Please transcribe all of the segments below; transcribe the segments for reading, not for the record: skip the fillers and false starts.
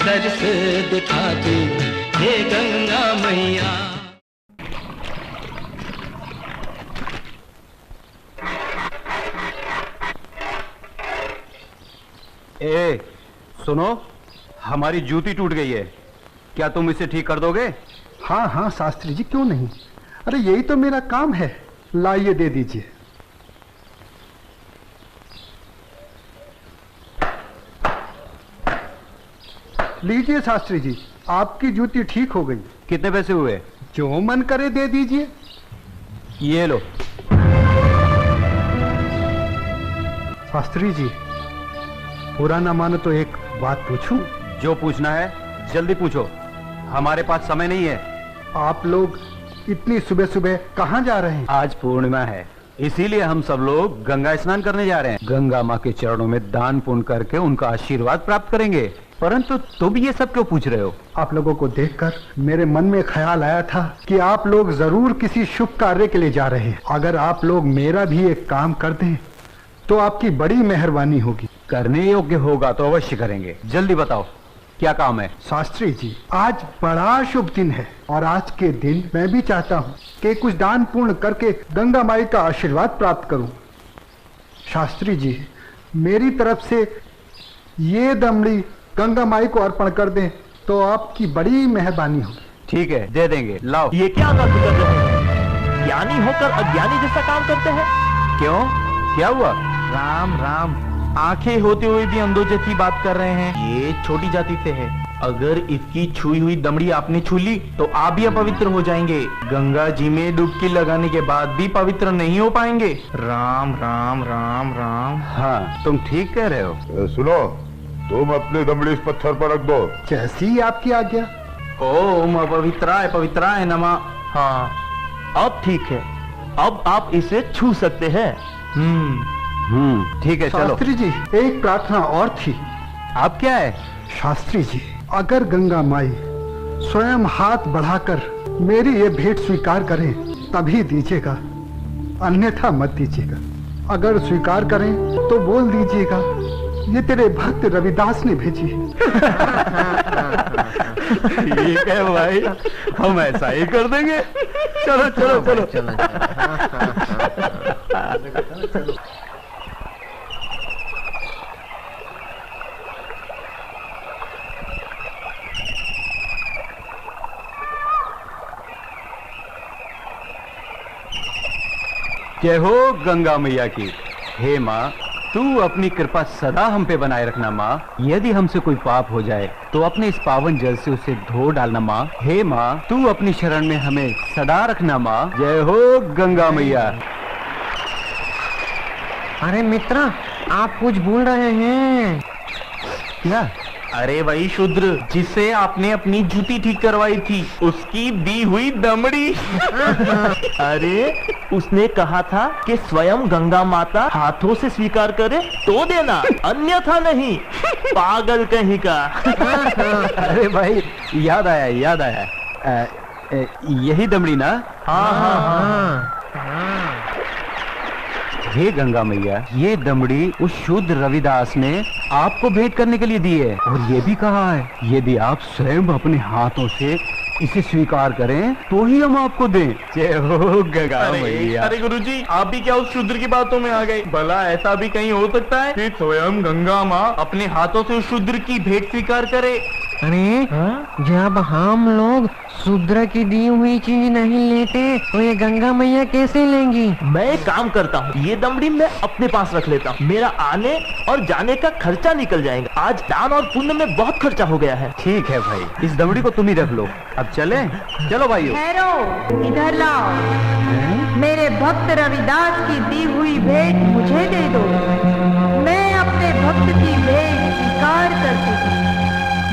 दर्श दिखाती हे गंगा मैया। ए, सुनो, हमारी जूती टूट गई है, क्या तुम इसे ठीक कर दोगे? हाँ हाँ शास्त्री जी, क्यों नहीं। अरे यही तो मेरा काम है। लाइए, दे दीजिए। लीजिए शास्त्री जी, आपकी जूती ठीक हो गई। कितने पैसे हुए? जो मन करे दे दीजिए। ये लो। शास्त्री जी, पूरा ना मानो तो एक बात पूछूं? जो पूछना है जल्दी पूछो, हमारे पास समय नहीं है। आप लोग इतनी सुबह सुबह कहाँ जा रहे हैं? आज पूर्णिमा है, इसीलिए हम सब लोग गंगा स्नान करने जा रहे हैं। गंगा माँ के चरणों में दान पुण्य करके उनका आशीर्वाद प्राप्त करेंगे। परंतु तुम ये सब क्यों पूछ रहे हो? आप लोगों को देखकर मेरे मन में ख्याल आया था कि आप लोग जरूर किसी शुभ कार्य के लिए जा रहे हैं। अगर आप लोग मेरा भी एक काम कर दें तो आपकी बड़ी मेहरबानी होगी। करने योग्य होगा तो अवश्य करेंगे। जल्दी बताओ क्या काम है? शास्त्री जी, आज बड़ा शुभ दिन है और आज के दिन मैं भी चाहता हूँ कि कुछ दान पूर्ण करके गंगा माई का आशीर्वाद प्राप्त करूँ। शास्त्री जी, मेरी तरफ से ये दमड़ी गंगा माई को अर्पण कर दें तो आपकी बड़ी मेहरबानी होगी। ठीक है, दे देंगे। लाओ। ये क्या बात कर रहे हैं? ज्ञानी होकर अज्ञानी जैसा काम करते हैं। क्यों, क्या हुआ? राम राम, आंखें होते हुए भी अंधों जैसी बात कर रहे हैं। ये छोटी जाति से है, अगर इसकी छुई हुई दमड़ी आपने छू ली तो आप भी अपवित्र हो जाएंगे। गंगा जी में डुबकी लगाने के बाद भी पवित्र नहीं हो पाएंगे। राम राम राम राम। हाँ, तुम ठीक कह रहे हो। सुनो, तुम अपनी दमड़ी इस पत्थर पर रख दो। जैसी आपकी आज्ञा। ओम अपवित्राय पवित्राय नमः। हाँ, अब ठीक है, अब आप इसे छू सकते हैं। ठीक है, चलो। शास्त्री जी, एक प्रार्थना और थी। आप क्या है? शास्त्री जी, अगर गंगा माई स्वयं हाथ बढ़ाकर मेरी ये भेंट स्वीकार करें तभी दीजिएगा, अन्यथा मत दीजिएगा। अगर स्वीकार करें तो बोल दीजिएगा ये तेरे भक्त रविदास ने भेजी है। ठीक है भाई, हम ऐसा ही कर देंगे। चलो चलो चलो, चलो। जय हो गंगा मैया की। हे माँ, तू अपनी कृपा सदा हम पे बनाए रखना माँ। यदि हमसे कोई पाप हो जाए तो अपने इस पावन जल से उसे धो डालना माँ। हे माँ, तू अपनी शरण में हमें सदा रखना माँ। जय हो गंगा मैया। अरे मित्र, आप कुछ भूल रहे हैं। क्या? अरे वही शूद्र जिससे आपने अपनी जूती ठीक करवाई थी, उसकी दी हुई दमड़ी। अरे उसने कहा था कि स्वयं गंगा माता हाथों से स्वीकार करे तो देना, अन्यथा नहीं। पागल कहीं का। अरे भाई, याद आया याद आया। यही दमड़ी ना? हाँ हाँ हाँ। हे गंगा मैया, ये दमड़ी उस शुद्ध रविदास ने आपको भेंट करने के लिए दी है और ये भी कहा है यदि आप स्वयं अपने हाथों से इसे स्वीकार करें तो ही हम आपको दें। जय हो गंगा मैया। अरे गुरुजी, आप भी क्या उस शूद्र की बातों में आ गए? भला ऐसा भी कहीं हो सकता है कि स्वयं गंगा माँ अपने हाथों से उस शूद्र की भेंट स्वीकार करे? अरे जब हम लोग शूद्र की दी हुई चीज नहीं लेते तो ये गंगा मैया कैसे लेंगी? मैं एक काम करता हूँ, ये दमड़ी मैं अपने पास रख लेता हूँ, मेरा आने और जाने का खर्चा निकल जाएगा। आज दान और पुण्य में बहुत खर्चा हो गया है। ठीक है भाई, इस दमड़ी को तुम ही रख लो। अब चले? चलो भाइयों। ठहरो, इधर लाओ। मेरे भक्त रविदास की दी हुई भेंट मुझे दे दो। मैं अपने भक्त की भेंट स्वीकार करती हूँ।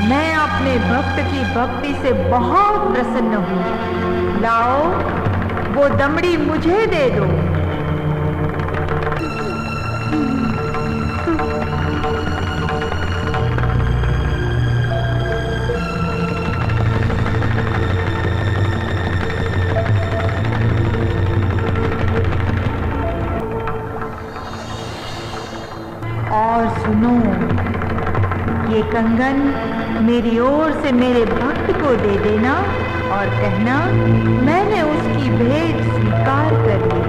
मैं अपने भक्त की भक्ति से बहुत प्रसन्न हूँ। लाओ, वो दमड़ी मुझे दे दो। और सुनो, ये कंगन मेरी ओर से मेरे भक्त को दे देना और कहना मैंने उसकी भेंट स्वीकार कर ली।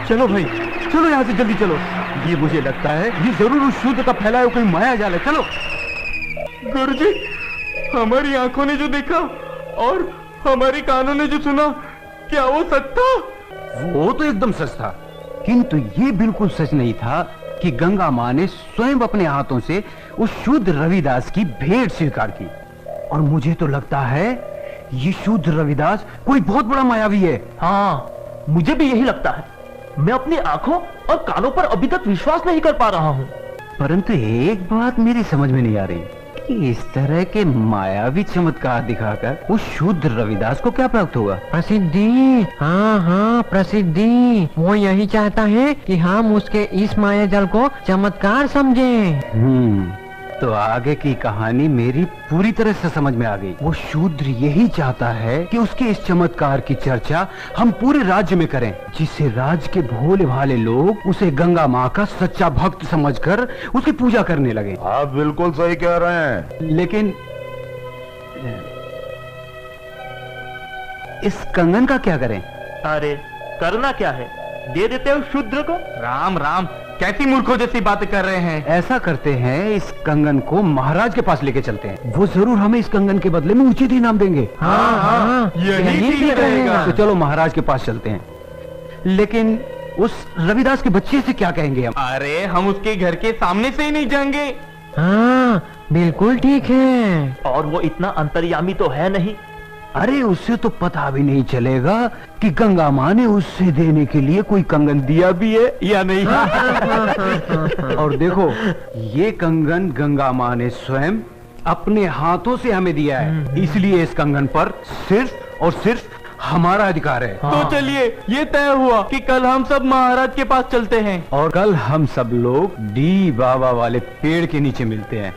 चलो भाई, चलो यहाँ से जल्दी चलो। ये मुझे लगता है ये जरूर उस शूद्र का फैलाया हुआ कोई माया जाल है। चलो। गुरुजी, हमारी आंखों ने जो देखा और हमारी कानों ने जो सुना, क्या वो सच था? वो तो एकदम सच था, किंतु ये बिल्कुल सच नहीं था कि गंगा माँ ने स्वयं अपने हाथों से उस शूद्र रविदास की भेंट स्वीकार की। और मुझे तो लगता है ये शूद्र रविदास कोई बहुत बड़ा मायावी है। हाँ, मुझे भी यही लगता है। मैं अपनी आंखों और कानों पर अभी तक विश्वास नहीं कर पा रहा हूँ। परंतु एक बात मेरी समझ में नहीं आ रही कि इस तरह के मायावी चमत्कार दिखाकर उस शूद्र रविदास को क्या प्राप्त होगा? प्रसिद्धि। हाँ हाँ, प्रसिद्धि। वो यही चाहता है कि हम उसके इस माया जल को चमत्कार समझें। तो आगे की कहानी मेरी पूरी तरह से समझ में आ गई। वो शूद्र यही चाहता है कि उसके इस चमत्कार की चर्चा हम पूरे राज्य में करें, जिससे राज्य के भोले भाले लोग उसे गंगा माँ का सच्चा भक्त समझकर उसकी पूजा करने लगे। आप बिल्कुल सही कह रहे हैं। लेकिन इस कंगन का क्या करें? अरे करना क्या है, दे देते हो शूद्र को। राम राम, कैसी मूर्खों जैसी बातें कर रहे हैं। ऐसा करते हैं, इस कंगन को महाराज के पास लेके चलते हैं। वो जरूर हमें इस कंगन के बदले में उचित इनाम देंगे। हाँ, यही ठीक रहेगा। तो चलो महाराज के पास चलते हैं। लेकिन उस रविदास के बच्चे से क्या कहेंगे हम? अरे हम उसके घर के सामने से ही नहीं जाएंगे। हाँ, बिल्कुल ठीक है। और वो इतना अंतर्यामी तो है नहीं। अरे उससे तो पता भी नहीं चलेगा कि गंगा माँ ने उससे देने के लिए कोई कंगन दिया भी है या नहीं। और देखो, ये कंगन गंगा माँ ने स्वयं अपने हाथों से हमें दिया है, इसलिए इस कंगन पर सिर्फ और सिर्फ हमारा अधिकार है। तो चलिए, ये तय हुआ कि कल हम सब महाराज के पास चलते हैं। और कल हम सब लोग डी बाबा वाले पेड़ के नीचे मिलते हैं।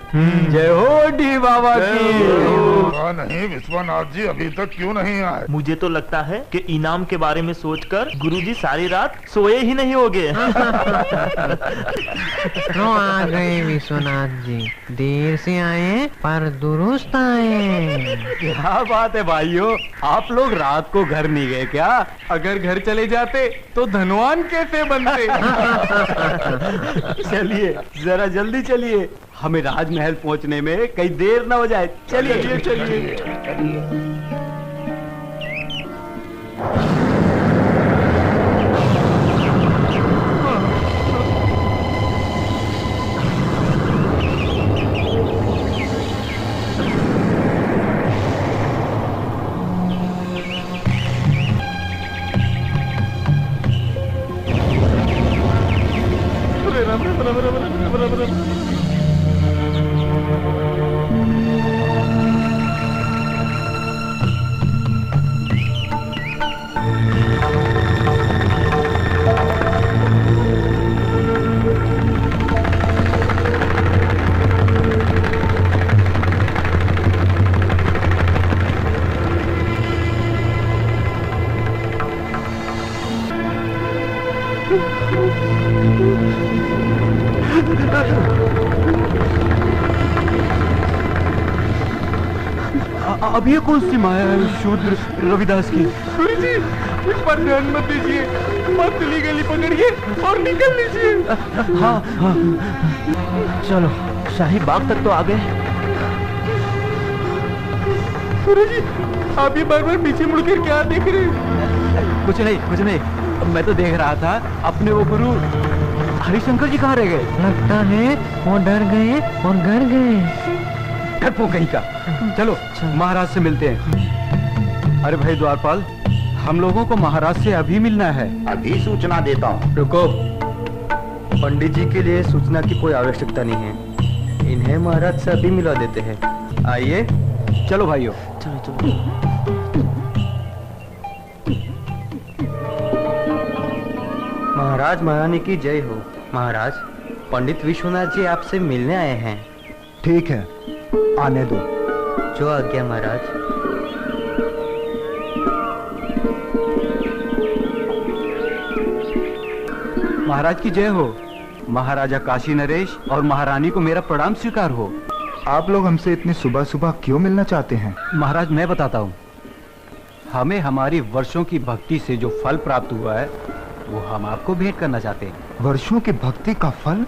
जय हो डी बाबा की। नहीं, विश्वनाथ जी अभी तक क्यों नहीं आए? मुझे तो लगता है कि इनाम के बारे में सोचकर गुरुजी सारी रात सोए ही नहीं होंगे। तो आ गए विश्वनाथ जी, देर से आए पर दुरुस्त आए। क्या बात है भाइयों, आप लोग रात को घर नहीं गए क्या? अगर घर चले जाते तो धनवान कैसे बनते? चलिए जरा जल्दी चलिए, हमें राजमहल पहुंचने में कहीं देर ना हो जाए। चलिए चलिए। अब ये कौन सी माया है शूद्र रविदास की? गुरुजी, इस पर ध्यान मत दीजिए, पतली गली पकड़िए और निकल लीजिए। हाँ हाँ, चलो, शाही बाग तक तो आ गए। गुरुजी, आप ये बार बार पीछे मुड़कर क्या देख रहे हैं? कुछ नहीं। मैं तो देख रहा था अपने वो गुरु हरिशंकर जी कहाँ रह गए? लगता है वो डर गए और घर गए। डरपोक कहीं का। चलो महाराज से मिलते हैं। अरे भाई द्वारपाल, हम लोगों को महाराज से अभी मिलना है। अभी सूचना देता हूँ। रुको, पंडित जी के लिए सूचना की कोई आवश्यकता नहीं है, इन्हें महाराज से अभी मिला देते हैं। आइए। चलो भाइयों। चलो। महाराज महारानी की जय हो। महाराज, पंडित विश्वनाथ जी आपसे मिलने आए हैं। ठीक है, आने दो। जो आज्ञा महाराज। महाराज की जय हो। महाराजा काशी नरेश और महारानी को मेरा प्रणाम स्वीकार हो। आप लोग हमसे इतनी सुबह सुबह क्यों मिलना चाहते हैं? महाराज मैं बताता हूँ। हमें हमारी वर्षों की भक्ति से जो फल प्राप्त हुआ है वो हम आपको भेंट करना चाहते हैं। वर्षों की भक्ति का फल?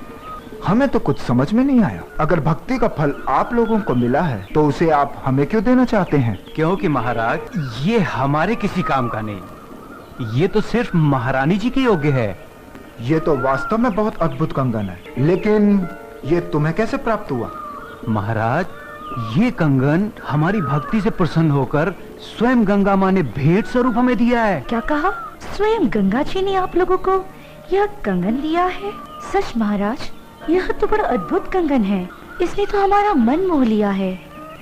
हमें तो कुछ समझ में नहीं आया। अगर भक्ति का फल आप लोगों को मिला है तो उसे आप हमें क्यों देना चाहते हैं? क्योंकि महाराज ये हमारे किसी काम का नहीं, ये तो सिर्फ महारानी जी के योग्य है। ये तो वास्तव में बहुत अद्भुत कंगन है, लेकिन ये तुम्हें कैसे प्राप्त हुआ? महाराज ये कंगन हमारी भक्ति से प्रसन्न होकर स्वयं गंगा माँ ने भेंट स्वरूप हमें दिया है। क्या कहा? स्वयं गंगा जी ने आप लोगों को यह कंगन दिया है? सच महाराज, यह तो बड़ा अद्भुत कंगन है। इसने तो हमारा मन मोह लिया है।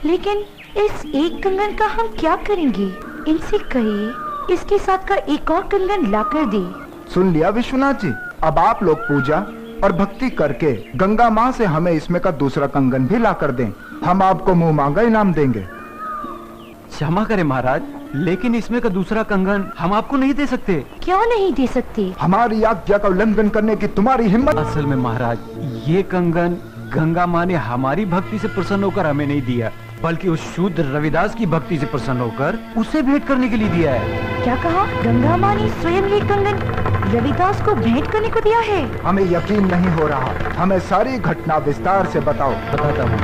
लेकिन इस एक कंगन का हम क्या करेंगे? इनसे कहिए इसके साथ का एक और कंगन लाकर दे। सुन लिया विश्वनाथ जी, अब आप लोग पूजा और भक्ति करके गंगा माँ से हमें इसमें का दूसरा कंगन भी ला कर दें। हम आपको मुंह मांगा इनाम देंगे। क्षमा करें महाराज, लेकिन इसमें का दूसरा कंगन हम आपको नहीं दे सकते। क्यों नहीं दे सकते? हमारी आज्ञा का उल्लंघन करने की तुम्हारी हिम्मत? असल में महाराज ये कंगन गंगा माँ ने हमारी भक्ति से प्रसन्न होकर हमें नहीं दिया, बल्कि उस शूद्र रविदास की भक्ति से प्रसन्न होकर उसे भेंट करने के लिए दिया है। क्या कहा? गंगा माँ ने स्वयं ये कंगन रविदास को भेंट करने को दिया है? हमें यकीन नहीं हो रहा। हमें सारी घटना विस्तार से बताओ। बताता हूँ।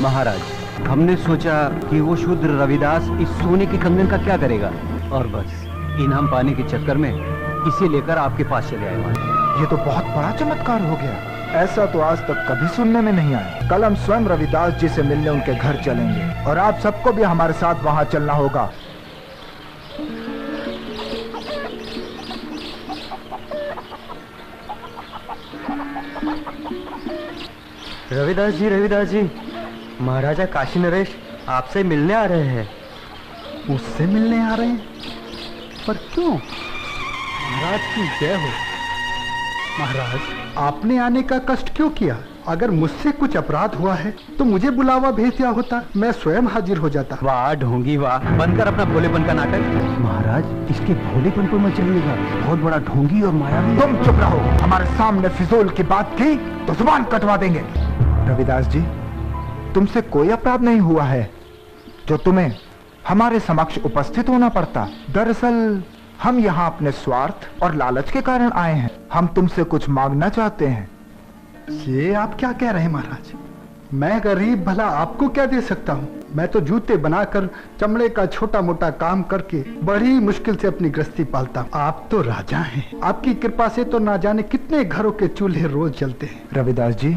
महाराज हमने सोचा कि वो शूद्र रविदास इस सोने के कंगन का क्या करेगा, और बस इनाम पाने के चक्कर में इसे लेकर आपके पास चले आए। ये तो बहुत बड़ा चमत्कार हो गया। ऐसा तो आज तक कभी सुनने में नहीं आया। कल हम स्वयं रविदास जी से मिलने उनके घर चलेंगे और आप सबको भी हमारे साथ वहां चलना होगा। रविदास जी, महाराजा काशी नरेश आपसे मिलने आ रहे हैं। मुझसे मिलने आ रहे हैं? पर क्यों? महाराज की जय हो। महाराज, आपने आने का कष्ट क्यों किया? अगर मुझसे कुछ अपराध हुआ है तो मुझे बुलावा भेज दिया होता, मैं स्वयं हाजिर हो जाता। वाह ढोंगी वाह, बंद कर अपना भोलेपन का नाटक। महाराज इसके भोलेपन पर मत चलिएगा, बहुत बड़ा ढोंगी और मायावी। तुम चुप रहो। हमारे सामने फिजूल की बात की तो जुबान कटवा देंगे। रविदास जी, तुमसे कोई अपराध नहीं हुआ है जो तुम्हें हमारे समक्ष उपस्थित होना पड़ता। दरअसल हम यहाँ अपने स्वार्थ और लालच के कारण आए हैं। हम तुमसे कुछ मांगना चाहते हैं। ये आप क्या कह रहे हैं महाराज? मैं गरीब भला आपको क्या दे सकता हूँ? मैं तो जूते बनाकर चमड़े का छोटा मोटा काम करके बड़ी मुश्किल से अपनी गृहस्थी पालता हूँ। आप तो राजा हैं। आपकी कृपा से तो ना जाने कितने घरों के चूल्हे रोज जलते हैं। रविदास जी,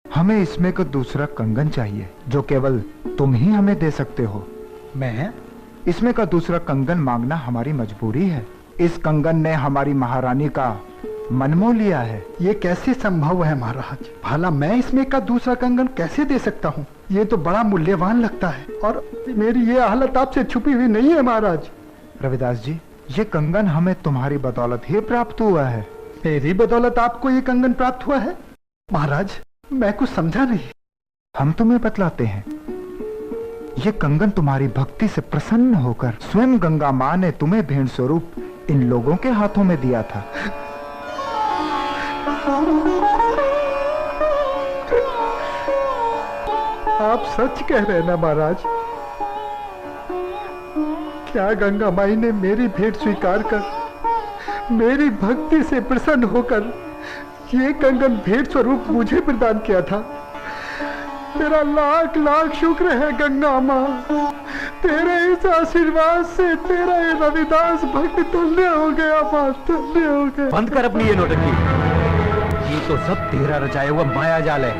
हमें इसमें का दूसरा कंगन चाहिए जो केवल तुम ही हमें दे सकते हो। मैं? इसमें का दूसरा कंगन मांगना हमारी मजबूरी है। इस कंगन ने हमारी महारानी का मन मोह लिया है। ये कैसे संभव है महाराज? भला मैं इसमें का दूसरा कंगन कैसे दे सकता हूँ? ये तो बड़ा मूल्यवान लगता है और मेरी ये हालत आपसे छुपी हुई नहीं है महाराज। रविदास जी, ये कंगन हमें तुम्हारी बदौलत ही प्राप्त हुआ है। मेरी बदौलत आपको ये कंगन प्राप्त हुआ है? महाराज मैं कुछ समझा नहीं। हम तुम्हें बतलाते हैं। ये कंगन तुम्हारी भक्ति से प्रसन्न होकर स्वयं गंगा माँ ने तुम्हें भेंट स्वरूप इन लोगों के हाथों में दिया था। आप सच कह रहे हैं ना महाराज? क्या गंगा माई ने मेरी भेंट स्वीकार कर मेरी भक्ति से प्रसन्न होकर ये कंगन भेंट स्वरूप मुझे प्रदान किया था? तेरा लाख लाख शुक्र है गंगा माँ। तेरे इस आशीर्वाद से तेरा ये रविदास भक्त तुल्य हो गया माँ, तुल्य हो गया। बंद कर अपनी ये नौटंकी। ये तो सब तेरा रचाया हुआ माया जाल है।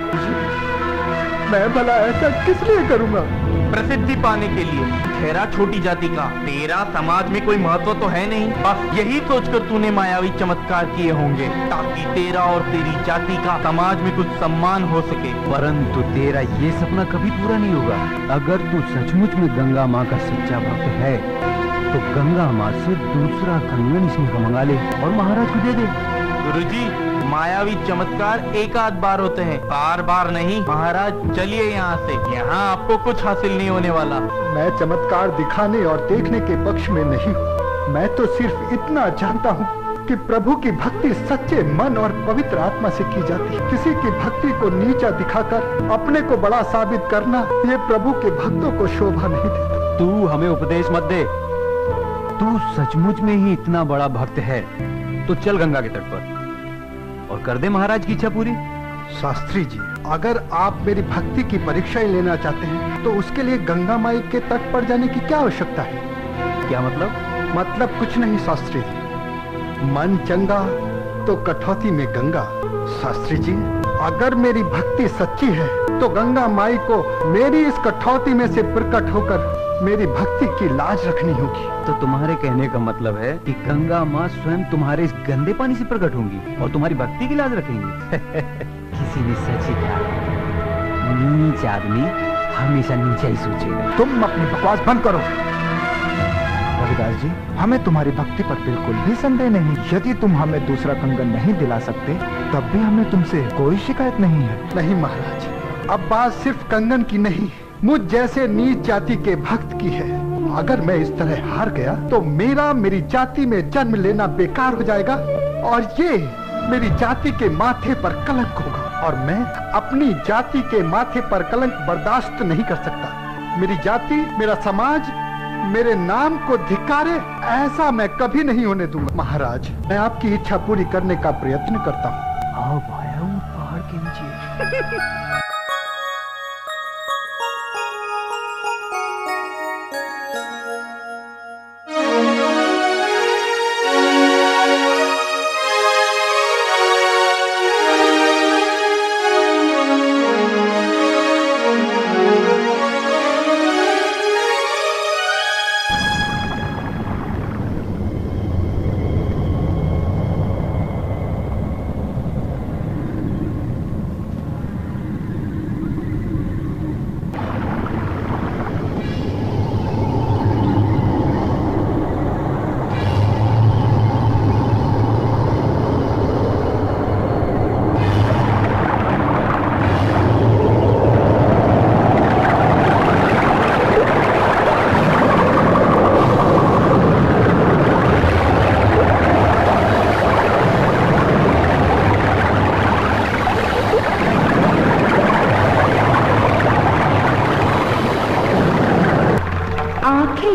मैं भला ऐसा किस लिए करूँगा? प्रसिद्धि पाने के लिए। ठहरा छोटी जाति का, तेरा समाज में कोई महत्व तो है नहीं। बस यही सोचकर तूने मायावी चमत्कार किए होंगे ताकि तेरा और तेरी जाति का समाज में कुछ सम्मान हो सके। परंतु तेरा ये सपना कभी पूरा नहीं होगा। अगर तू सचमुच में गंगा माँ का सच्चा भक्त है तो गंगा माँ से दूसरा कंगन इसमें का मंगा ले और महाराज को दे दे। गुरुजी, मायावी चमत्कार एक आध बार होते हैं, बार बार नहीं। महाराज चलिए यहाँ से, यहाँ आपको कुछ हासिल नहीं होने वाला। मैं चमत्कार दिखाने और देखने के पक्ष में नहीं हूँ। मैं तो सिर्फ इतना जानता हूँ कि प्रभु की भक्ति सच्चे मन और पवित्र आत्मा से की जाती है। किसी की भक्ति को नीचा दिखाकर अपने को बड़ा साबित करना, ये प्रभु के भक्तों को शोभा नहीं देता। तू हमें उपदेश मत दे। तू सचमुच में ही इतना बड़ा भक्त है तो चल गंगा के तट पर और कर दे महाराज की इच्छा पूरी। शास्त्री जी, अगर आप मेरी भक्ति की परीक्षा ही लेना चाहते हैं तो उसके लिए गंगा माई के तट पर जाने की क्या आवश्यकता है? क्या मतलब? मतलब कुछ नहीं शास्त्री जी, मन चंगा तो कठौती में गंगा। शास्त्री जी, अगर मेरी भक्ति सच्ची है तो गंगा माई को मेरी इस कठौती में से प्रकट होकर मेरी भक्ति की लाज रखनी होगी। तो तुम्हारे कहने का मतलब है कि गंगा माँ स्वयं तुम्हारे इस गंदे पानी से प्रकट होंगी और तुम्हारी भक्ति की लाज रखेंगी? किसी ने सच ही कहा, नीच आदमी हमेशा नीचा ही सोचेगा। तुम अपनी बकवास बंद करो। रविदास जी, हमें तुम्हारी भक्ति पर बिल्कुल भी संदेह नहीं। यदि तुम हमें दूसरा कंगन नहीं दिला सकते तब भी हमें तुमसे कोई शिकायत नहीं है। नहीं महाराज, अब बात सिर्फ कंगन की नहीं, मुझ जैसे नीच जाति के भक्त की है। अगर मैं इस तरह हार गया तो मेरी जाति में जन्म लेना बेकार हो जाएगा और ये मेरी जाति के माथे पर कलंक होगा और मैं अपनी जाति के माथे पर कलंक बर्दाश्त नहीं कर सकता। मेरी जाति, मेरा समाज मेरे नाम को धिक्कारे, ऐसा मैं कभी नहीं होने दूंगा। महाराज, मैं आपकी इच्छा पूरी करने का प्रयत्न करता हूँ। आओ भाया, पहाड़ के नीचे।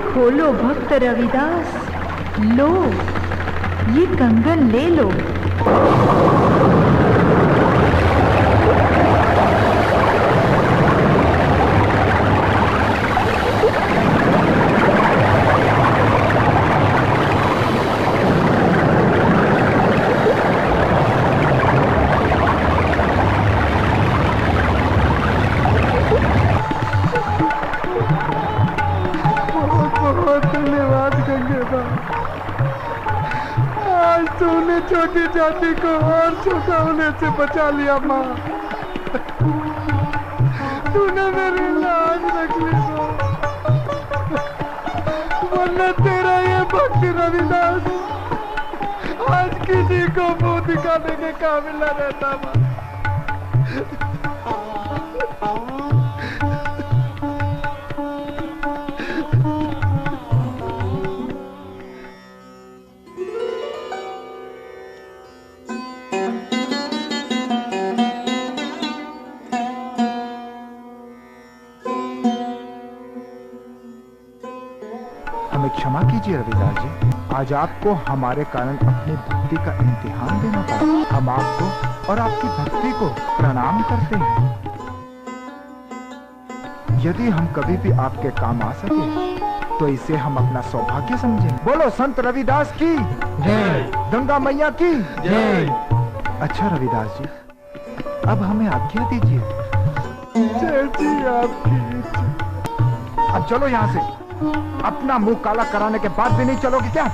खोलो भक्त रविदास, लो ये कंगन ले लो। छोटी जाति को और छोटा होने से बचा लिया माँ। तूने मेरी लाज रख ली वरना तेरा ये भक्ति रविदास आज किसी को मुंह दिखाने के काबिल न रहता माँ। क्षमा कीजिए रविदास जी, आज आपको हमारे कारण अपनी भक्ति का इम्तिहान देना पड़ा। हम आपको और आपकी भक्ति को प्रणाम करते हैं। यदि हम कभी भी आपके काम आ सके तो इसे हम अपना सौभाग्य समझें। बोलो संत रविदास की जय, गंगा मैया की जय। अच्छा रविदास जी, अब हमें आज्ञा दीजिए। जय जी आपकी। अब चलो यहाँ से। अपना मुंह काला कराने के बाद भी नहीं चलोगे क्या?